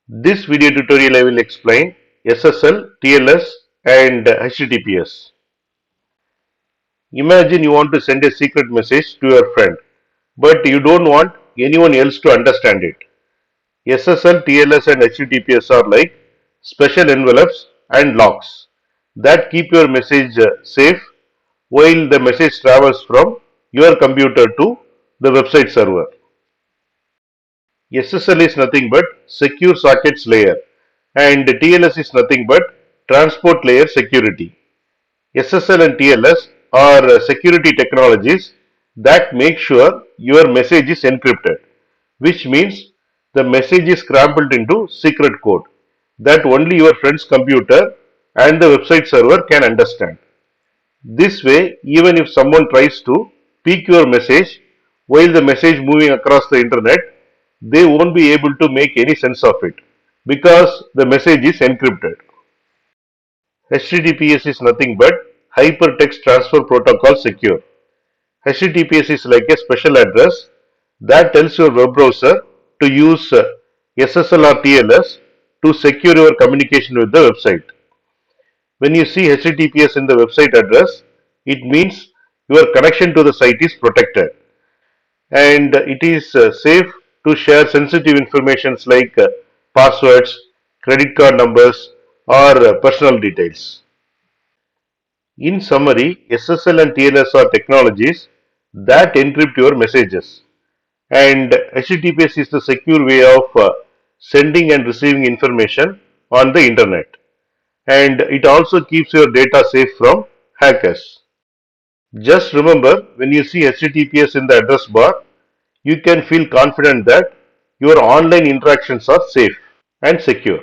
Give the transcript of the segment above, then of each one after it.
This video tutorial I will explain SSL, TLS and HTTPS. Imagine you want to send a secret message to your friend, but you don't want anyone else to understand it. SSL, TLS and HTTPS are like special envelopes and locks that keep your message safe while the message travels from your computer to the website server. SSL is nothing but secure sockets layer and TLS is nothing but transport layer security. SSL and TLS are security technologies that make sure your message is encrypted, which means the message is scrambled into secret code that only your friend's computer and the website server can understand. This way, even if someone tries to peek your message while the message moving across the internet, they won't be able to make any sense of it because the message is encrypted. HTTPS is nothing but Hypertext Transfer Protocol Secure. HTTPS is like a special address that tells your web browser to use SSL or TLS to secure your communication with the website. When you see HTTPS in the website address, it means your connection to the site is protected and it is safe to share sensitive informations like passwords, credit card numbers, or personal details. In summary, SSL and TLS are technologies that encrypt your messages, and HTTPS is the secure way of sending and receiving information on the internet, and it also keeps your data safe from hackers. Just remember, when you see HTTPS in the address bar, you can feel confident that your online interactions are safe and secure.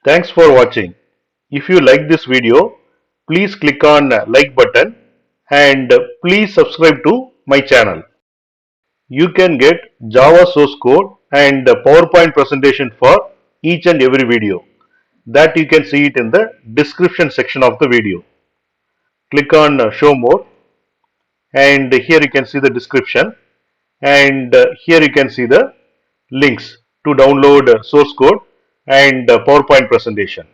Thanks for watching. If you like this video, please click on like button and please subscribe to my channel. You can get Java source code and PowerPoint presentation for each and every video that you can see it in the description section of the video. Click on show more and here you can see the description and here you can see the links to download source code and PowerPoint presentation.